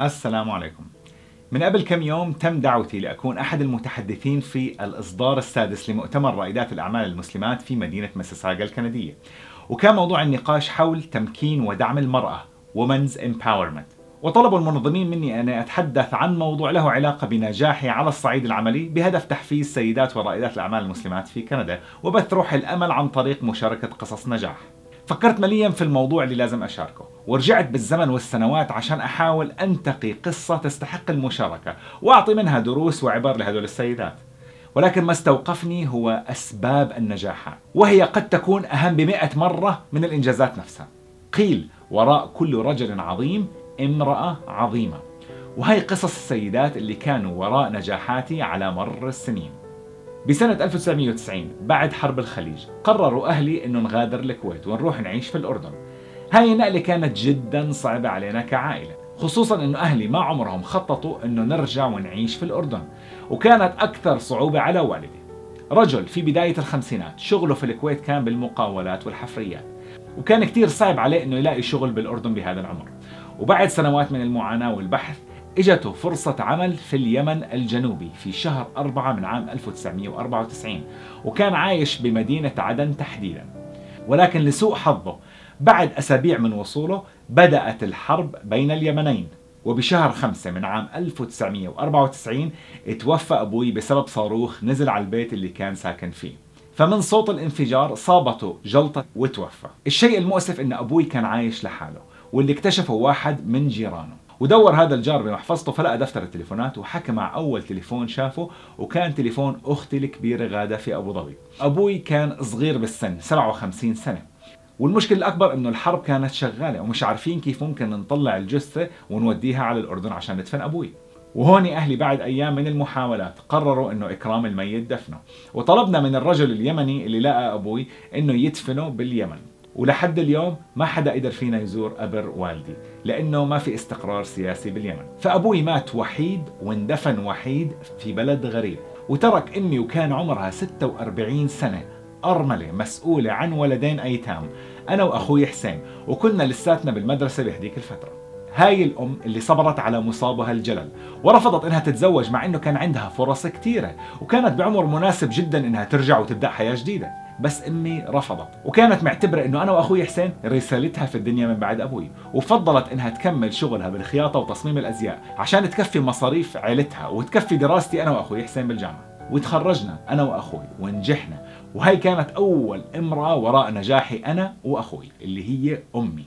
السلام عليكم. من قبل كم يوم تم دعوتي لأكون أحد المتحدثين في الإصدار السادس لمؤتمر رائدات الأعمال المسلمات في مدينة مسيساغا الكندية، وكان موضوع النقاش حول تمكين ودعم المرأة Women's Empowerment. وطلبوا المنظمين مني أن أتحدث عن موضوع له علاقة بنجاحي على الصعيد العملي بهدف تحفيز سيدات ورائدات الأعمال المسلمات في كندا وبث روح الأمل عن طريق مشاركة قصص نجاح. فكرت مليا في الموضوع اللي لازم أشاركه، ورجعت بالزمن والسنوات عشان أحاول أنتقي قصة تستحق المشاركة وأعطي منها دروس وعبر لهدول السيدات. ولكن ما استوقفني هو أسباب النجاحات، وهي قد تكون أهم ب100 مرة من الإنجازات نفسها. قيل وراء كل رجل عظيم امرأة عظيمة، وهي قصص السيدات اللي كانوا وراء نجاحاتي على مر السنين. بسنة 1990 بعد حرب الخليج قرروا أهلي أنه نغادر الكويت ونروح نعيش في الأردن. هاي النقلة كانت جدا صعبة علينا كعائلة، خصوصا أنه أهلي ما عمرهم خططوا أنه نرجع ونعيش في الأردن، وكانت أكثر صعوبة على والدي، رجل في بداية الخمسينات شغله في الكويت كان بالمقاولات والحفريات، وكان كتير صعب عليه أنه يلاقي شغل بالأردن بهذا العمر. وبعد سنوات من المعاناة والبحث اجته فرصة عمل في اليمن الجنوبي في شهر 4 من عام 1994، وكان عايش بمدينة عدن تحديدا. ولكن لسوء حظه بعد أسابيع من وصوله بدأت الحرب بين اليمنين، وبشهر 5 من عام 1994 توفى أبوي بسبب صاروخ نزل على البيت اللي كان ساكن فيه. فمن صوت الانفجار صابته جلطة وتوفى. الشيء المؤسف إن أبوي كان عايش لحاله، واللي اكتشفه واحد من جيرانه، ودور هذا الجار بمحفظته فلقى دفتر التليفونات وحكى مع أول تليفون شافه، وكان تليفون أختي الكبيرة غادة في أبو ظبي. أبوي كان صغير بالسن 57 سنة، والمشكلة الأكبر إنه الحرب كانت شغالة ومش عارفين كيف ممكن نطلع الجثة ونوديها على الأردن عشان ندفن أبوي. وهون أهلي بعد أيام من المحاولات قرروا إنه إكرام الميت دفنه، وطلبنا من الرجل اليمني اللي لقى أبوي إنه يدفنه باليمن. ولحد اليوم ما حدا قدر فينا يزور قبر والدي لأنه ما في استقرار سياسي باليمن. فأبوي مات وحيد واندفن وحيد في بلد غريب، وترك أمي وكان عمرها 46 سنة أرملة مسؤولة عن ولدين أيتام، أنا وأخوي حسين، وكنا لساتنا بالمدرسة بهديك الفترة. هاي الأم اللي صبرت على مصابها الجلل ورفضت إنها تتزوج مع إنه كان عندها فرص كتيرة وكانت بعمر مناسب جدا إنها ترجع وتبدأ حياة جديدة، بس أمي رفضت، وكانت معتبرة إنه أنا وأخوي حسين رسالتها في الدنيا من بعد أبوي، وفضلت إنها تكمل شغلها بالخياطة وتصميم الأزياء عشان تكفي مصاريف عيلتها وتكفي دراستي أنا وأخوي حسين بالجامعة. وتخرجنا أنا وأخوي ونجحنا، وهي كانت أول امرأة وراء نجاحي أنا وأخوي اللي هي أمي.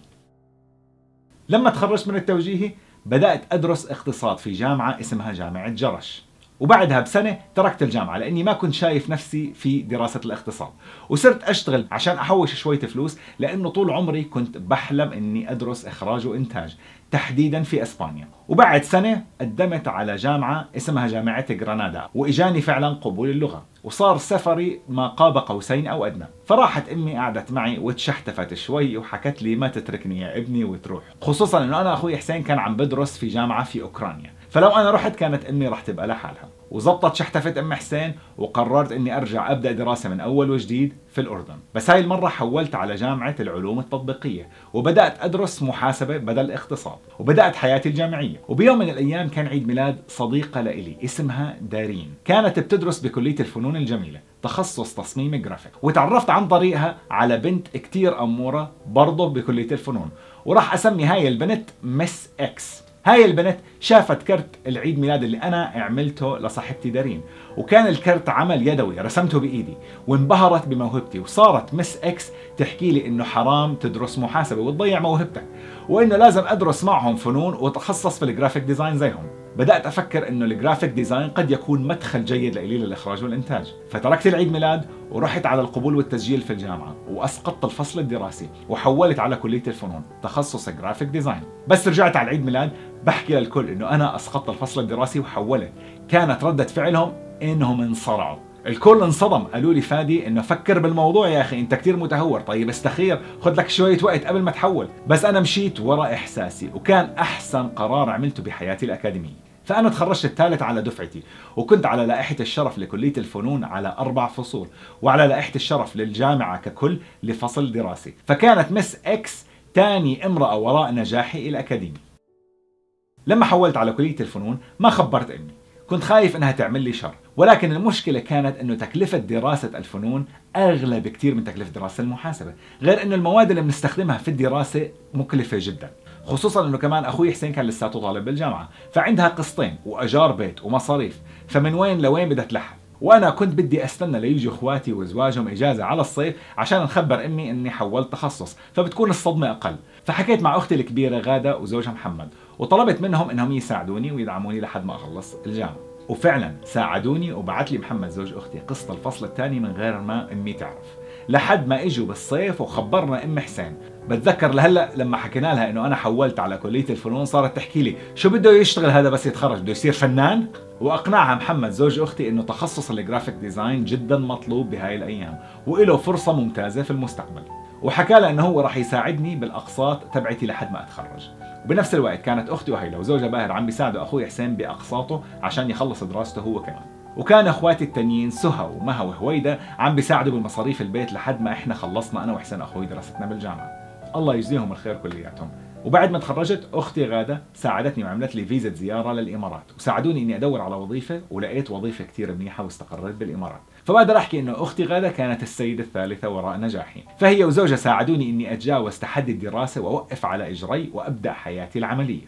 لما تخرجت من التوجيهي بدأت أدرس اقتصاد في جامعة اسمها جامعة جرش، وبعدها بسنة تركت الجامعة لأني ما كنت شايف نفسي في دراسة الاقتصاد، وصرت أشتغل عشان أحوش شوية فلوس، لأنه طول عمري كنت بحلم أني أدرس إخراج وإنتاج تحديدا في أسبانيا. وبعد سنة قدمت على جامعة اسمها جامعة غرناطة، وإجاني فعلا قبول اللغة، وصار سفري ما قاب قوسين أو أدنى. فراحت أمي قعدت معي وتشحتفت شوي وحكت لي ما تتركني يا ابني وتروح، خصوصا أنه أنا أخوي حسين كان عم بدرس في جامعة في أوكرانيا، فلو أنا رحت كانت أمي رح تبقى لحالها. وزبطت شحتفت أم حسين وقررت أني أرجع أبدأ دراسة من أول وجديد في الأردن، بس هاي المرة حولت على جامعة العلوم التطبيقية وبدأت أدرس محاسبة بدل اقتصاد، وبدأت حياتي الجامعية. وبيوم من الأيام كان عيد ميلاد صديقة لإلي اسمها دارين، كانت بتدرس بكلية الفنون الجميلة تخصص تصميم جرافيك، وتعرفت عن طريقها على بنت كتير أمورة برضه بكلية الفنون، وراح أسمي هاي البنت مس إكس. هاي البنت شافت كرت العيد ميلاد اللي أنا عملته لصاحبتي دارين، وكان الكرت عمل يدوي رسمته بإيدي، وانبهرت بموهبتي، وصارت مس إكس تحكي لي إنه حرام تدرس محاسبة وتضيع موهبتك، وإنه لازم أدرس معهم فنون وتخصص في الجرافيك ديزاين زيهم. بدأت أفكر إنه الجرافيك ديزاين قد يكون مدخل جيد لإلي للإخراج والإنتاج، فتركت العيد ميلاد ورحت على القبول والتسجيل في الجامعة، وأسقطت الفصل الدراسي وحولت على كلية الفنون تخصص جرافيك ديزاين. بس رجعت على العيد ميلاد بحكي للكل إنه أنا أسقطت الفصل الدراسي وحولت، كانت ردة فعلهم إنهم انصرعوا. الكل انصدم، قالوا لي فادي انه فكر بالموضوع يا اخي، انت كتير متهور، طيب استخير خذ لك شويه وقت قبل ما تحول. بس انا مشيت وراء احساسي، وكان احسن قرار عملته بحياتي الاكاديميه. فأنا تخرجت الثالث على دفعتي، وكنت على لائحة الشرف لكلية الفنون على 4 فصول، وعلى لائحة الشرف للجامعة ككل لفصل دراسي. فكانت مس إكس تاني امرأة وراء نجاحي الأكاديمي. لما حولت على كلية الفنون ما خبرت امي، كنت خايف انها تعمل لي شر، ولكن المشكلة كانت انه تكلفة دراسة الفنون اغلى بكثير من تكلفة دراسة المحاسبة، غير انه المواد اللي بنستخدمها في الدراسة مكلفة جدا، خصوصا انه كمان اخوي حسين كان لساته طالب بالجامعة، فعندها قسطين واجار بيت ومصاريف، فمن وين لوين بدها تلحق. وانا كنت بدي استنى ليجوا اخواتي وزواجهم اجازة على الصيف عشان نخبر امي اني حولت تخصص، فبتكون الصدمة اقل. فحكيت مع اختي الكبيرة غادة وزوجها محمد، وطلبت منهم انهم يساعدوني ويدعموني لحد ما اخلص الجامعة. وفعلا ساعدوني، وبعت لي محمد زوج اختي قسط الفصل الثاني من غير ما امي تعرف، لحد ما اجوا بالصيف وخبرنا ام حسين. بتذكر لهلا لما حكينا لها انه انا حولت على كلية الفنون صارت تحكي لي شو بده يشتغل هذا بس يتخرج، بده يصير فنان؟ واقنعها محمد زوج اختي انه تخصص الجرافيك ديزاين جدا مطلوب بهاي الايام وله فرصة ممتازة في المستقبل، وحكى لها انه هو راح يساعدني بالاقساط تبعتي لحد ما اتخرج. وبنفس الوقت كانت اختي وهيلا وزوجها باهر عم بيساعدوا اخوي حسين باقساطه عشان يخلص دراسته هو كمان، وكان اخواتي التانيين سهى ومها وهويدا عم بيساعدوا بمصاريف البيت لحد ما احنا خلصنا انا وحسين اخوي دراستنا بالجامعه. الله يجزيهم الخير كلياتهم. وبعد ما تخرجت اختي غاده ساعدتني وعملت لي فيزا زياره للامارات، وساعدوني اني ادور على وظيفه، ولقيت وظيفه كثير منيحه واستقريت بالامارات. فبقدر احكي انه اختي غاده كانت السيده الثالثه وراء نجاحي، فهي وزوجها ساعدوني اني اتجاوز تحدي الدراسه واوقف على اجري وابدا حياتي العمليه.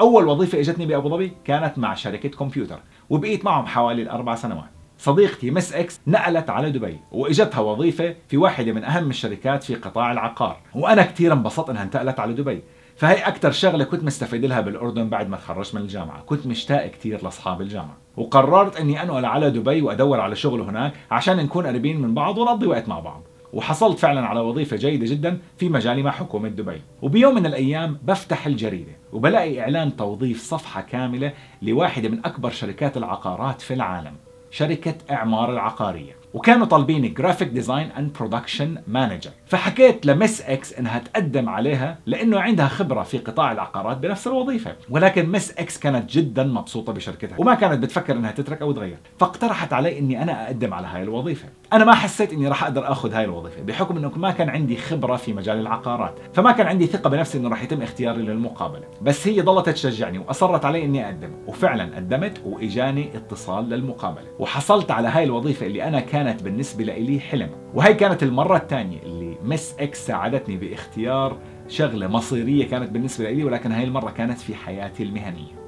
اول وظيفه اجتني بابو ظبي كانت مع شركه كمبيوتر، وبقيت معهم حوالي الاربع سنوات. صديقتي مس اكس نقلت على دبي واجتها وظيفه في واحده من اهم الشركات في قطاع العقار، وانا كثير انبسطت انها انتقلت على دبي، فهي اكثر شغله كنت مستفيد لها بالاردن بعد ما تخرجت من الجامعه، كنت مشتاق كثير لاصحاب الجامعه، وقررت اني انقل على دبي وادور على شغل هناك عشان نكون قريبين من بعض ونقضي وقت مع بعض. وحصلت فعلا على وظيفة جيدة جدا في مجالي مع حكومة دبي. وبيوم من الأيام بفتح الجريدة وبلاقي إعلان توظيف صفحة كاملة لواحدة من أكبر شركات العقارات في العالم، شركة إعمار العقارية، وكانوا طالبين جرافيك ديزاين اند برودكشن مانجر. فحكيت لمس اكس انها تقدم عليها لانه عندها خبره في قطاع العقارات بنفس الوظيفه، ولكن مس اكس كانت جدا مبسوطه بشركتها وما كانت بتفكر انها تترك او تغير، فاقترحت علي اني انا اقدم على هاي الوظيفه. انا ما حسيت اني راح اقدر اخذ هاي الوظيفه بحكم انه ما كان عندي خبره في مجال العقارات، فما كان عندي ثقه بنفسي انه راح يتم اختياري للمقابله، بس هي ضلت تشجعني واصرت علي اني اقدم، وفعلا قدمت واجاني اتصال للمقابله، وحصلت على هاي الوظيفه اللي انا كانت بالنسبه لي حلم. وهي كانت المره الثانيه اللي مس اكس ساعدتني باختيار شغله مصيريه كانت بالنسبه لي، ولكن هاي المره كانت في حياتي المهنيه.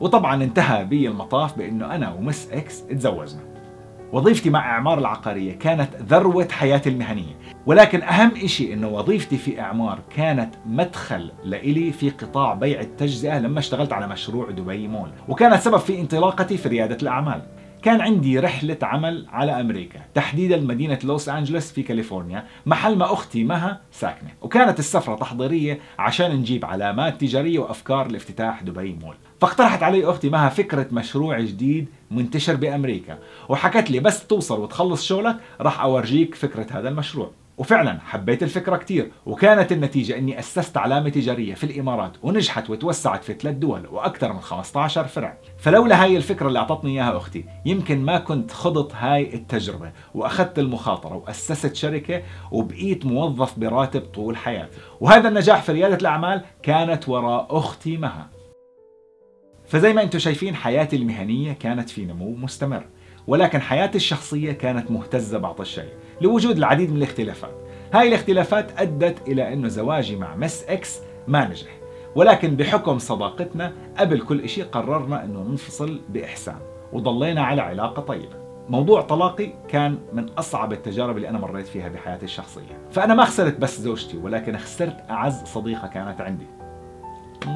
وطبعا انتهى بي المطاف بانه انا ومس اكس تزوجنا. وظيفتي مع إعمار العقارية كانت ذروة حياتي المهنية، ولكن أهم إشي إنه وظيفتي في إعمار كانت مدخل لإلي في قطاع بيع التجزئة لما اشتغلت على مشروع دبي مول، وكانت سبب في انطلاقتي في ريادة الأعمال. كان عندي رحلة عمل على أمريكا، تحديدا مدينة لوس أنجلوس في كاليفورنيا، محل ما أختي مها ساكنة، وكانت السفرة تحضيرية عشان نجيب علامات تجارية وأفكار لافتتاح دبي مول. فاقترحت علي أختي مها فكرة مشروع جديد منتشر بأمريكا، وحكت لي بس توصل وتخلص شغلك راح أورجيك فكرة هذا المشروع. وفعلا حبيت الفكرة كتير، وكانت النتيجة اني اسست علامة تجارية في الامارات ونجحت وتوسعت في 3 دول واكثر من 15 فرع. فلولا هاي الفكرة اللي اعطتني اياها اختي يمكن ما كنت خضت هاي التجربة واخذت المخاطرة واسست شركة وبقيت موظف براتب طول حياتي. وهذا النجاح في ريادة الاعمال كانت وراء اختي مها. فزي ما انتم شايفين حياتي المهنية كانت في نمو مستمر، ولكن حياتي الشخصية كانت مهتزة بعض الشيء لوجود العديد من الاختلافات. هاي الاختلافات أدت إلى أنه زواجي مع مس إكس ما نجح، ولكن بحكم صداقتنا قبل كل شيء قررنا أنه ننفصل بإحسان وضلينا على علاقة طيبة. موضوع طلاقي كان من أصعب التجارب اللي أنا مريت فيها بحياتي الشخصية، فأنا ما خسرت بس زوجتي ولكن خسرت أعز صديقة كانت عندي.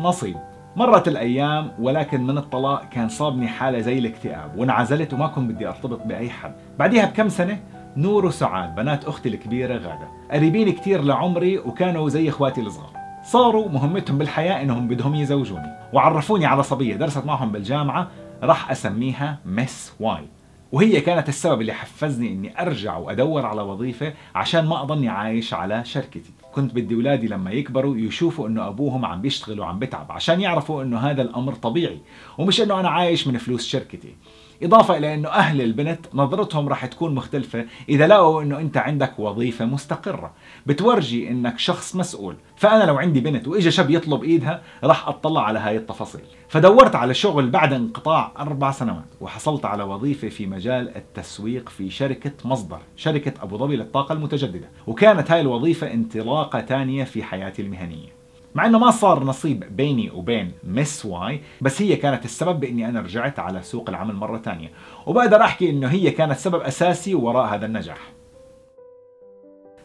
نصيب. مرت الأيام ولكن من الطلاق كان صابني حالة زي الاكتئاب وانعزلت وما كنت بدي أرتبط بأي حد. بعديها بكم سنة نور وسعاد بنات أختي الكبيرة غادة قريبين كتير لعمري وكانوا زي إخواتي الصغار، صاروا مهمتهم بالحياة إنهم بدهم يزوجوني، وعرفوني على صبية درست معهم بالجامعة راح أسميها مس واي، وهي كانت السبب اللي حفزني إني أرجع وأدور على وظيفة عشان ما أضلني عايش على شركتي. كنت بدي أولادي لما يكبروا يشوفوا إنه أبوهم عم بيشتغل وعم بتعب عشان يعرفوا إنه هذا الأمر طبيعي ومش إنه أنا عايش من فلوس شركتي. إضافة إلى أنه أهل البنت نظرتهم راح تكون مختلفة إذا لقوا أنه أنت عندك وظيفة مستقرة بتورجي أنك شخص مسؤول. فأنا لو عندي بنت وإجا شاب يطلب إيدها راح أطلع على هاي التفاصيل. فدورت على شغل بعد انقطاع 4 سنوات وحصلت على وظيفة في مجال التسويق في شركة مصدر، شركة أبو ظبي للطاقة المتجددة، وكانت هاي الوظيفة انطلاقة تانية في حياتي المهنية. مع انه ما صار نصيب بيني وبين مس واي، بس هي كانت السبب باني انا رجعت على سوق العمل مرة تانية، وبقدر احكي انه هي كانت سبب اساسي وراء هذا النجاح.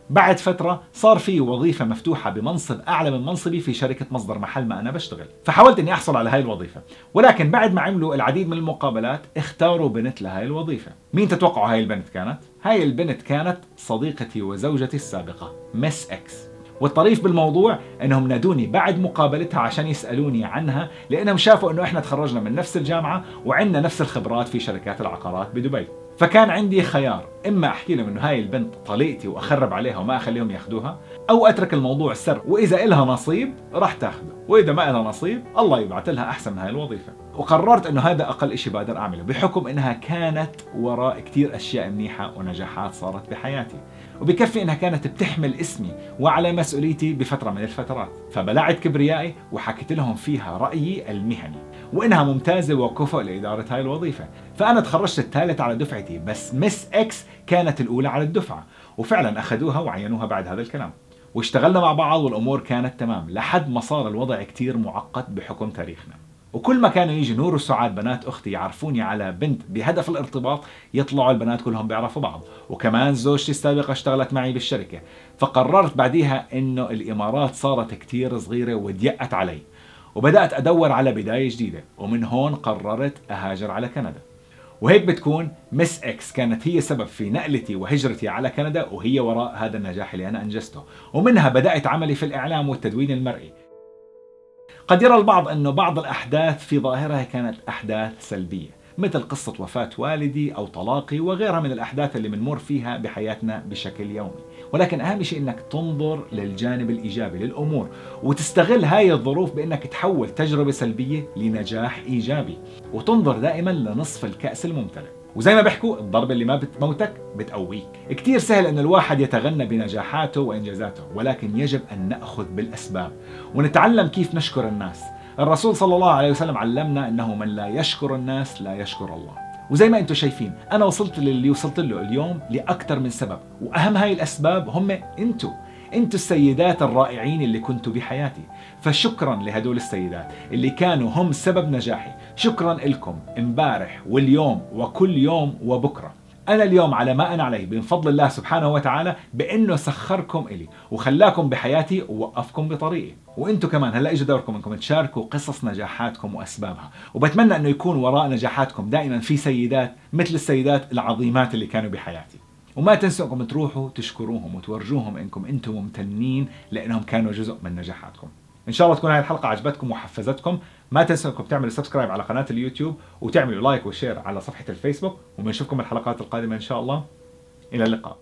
بعد فترة صار في وظيفة مفتوحة بمنصب أعلى من منصبي في شركة مصدر محل ما أنا بشتغل، فحاولت إني أحصل على هاي الوظيفة، ولكن بعد ما عملوا العديد من المقابلات اختاروا بنت لهاي الوظيفة. مين تتوقعوا هاي البنت كانت؟ هاي البنت كانت صديقتي وزوجتي السابقة مس إكس. والطريف بالموضوع انهم نادوني بعد مقابلتها عشان يسالوني عنها، لانهم شافوا انه احنا تخرجنا من نفس الجامعه وعندنا نفس الخبرات في شركات العقارات بدبي. فكان عندي خيار، اما احكي لهم انه هاي البنت طليقتي واخرب عليها وما اخليهم ياخذوها، او اترك الموضوع سر، واذا إلها نصيب راح تاخذه، واذا ما إلها نصيب الله يبعث لها احسن من هاي الوظيفه. وقررت انه هذا اقل شيء بقدر اعمله، بحكم انها كانت وراء كثير اشياء منيحه ونجاحات صارت بحياتي، وبكفي انها كانت بتحمل اسمي وعلى مسؤوليتي بفتره من الفترات. فبلعت كبريائي وحكيت لهم فيها رايي المهني، وانها ممتازه وكفؤ لاداره هاي الوظيفه. فانا تخرجت الثالث على دفعتي، بس مس اكس كانت الاولى على الدفعه، وفعلا اخذوها وعينوها بعد هذا الكلام. واشتغلنا مع بعض والامور كانت تمام، لحد ما صار الوضع كتير معقد بحكم تاريخنا. وكل ما كانوا يجي نور وسعاد بنات اختي يعرفوني على بنت بهدف الارتباط، يطلعوا البنات كلهم بيعرفوا بعض. وكمان زوجتي السابقه اشتغلت معي بالشركه. فقررت بعديها انه الامارات صارت كتير صغيره وضيقت علي، وبدات ادور على بدايه جديده، ومن هون قررت اهاجر على كندا. وهيك بتكون مس اكس كانت هي سبب في نقلتي وهجرتي على كندا، وهي وراء هذا النجاح اللي انا انجزته. ومنها بدات عملي في الاعلام والتدوين المرئي. قد يرى البعض أنه بعض الأحداث في ظاهرها كانت أحداث سلبية، مثل قصة وفاة والدي أو طلاقي وغيرها من الأحداث اللي بنمر فيها بحياتنا بشكل يومي. ولكن أهم شيء أنك تنظر للجانب الإيجابي للأمور، وتستغل هاي الظروف بأنك تحول تجربة سلبية لنجاح إيجابي، وتنظر دائما لنصف الكأس الممتلئ. وزي ما بيحكوا الضربة اللي ما بتموتك بتقويك. كتير سهل أن الواحد يتغنى بنجاحاته وإنجازاته، ولكن يجب أن نأخذ بالأسباب ونتعلم كيف نشكر الناس. الرسول صلى الله عليه وسلم علمنا أنه من لا يشكر الناس لا يشكر الله. وزي ما انتم شايفين أنا وصلت للي وصلت له اليوم لأكثر من سبب، وأهم هاي الأسباب هم انتم السيدات الرائعين اللي كنتوا بحياتي. فشكرا لهدول السيدات اللي كانوا هم سبب نجاحي. شكرا لكم امبارح واليوم وكل يوم وبكرة. أنا اليوم على ما أنا عليه من فضل الله سبحانه وتعالى، بأنه سخركم إلي وخلاكم بحياتي ووقفكم بطريقي. وأنتم كمان هلأ إجا دوركم أنكم تشاركوا قصص نجاحاتكم وأسبابها، وبتمنى أنه يكون وراء نجاحاتكم دائما في سيدات مثل السيدات العظيمات اللي كانوا بحياتي. وما تنسوا أنكم تروحوا تشكروهم وتورجوهم أنكم أنتم ممتنين لأنهم كانوا جزء من نجاحاتكم. إن شاء الله تكون هاي الحلقة عجبتكم وحفزتكم. ما تنسوا أنكم تعملوا سبسكرايب على قناة اليوتيوب، وتعملوا لايك وشير على صفحة الفيسبوك، وبنشوفكم الحلقات القادمة إن شاء الله. إلى اللقاء.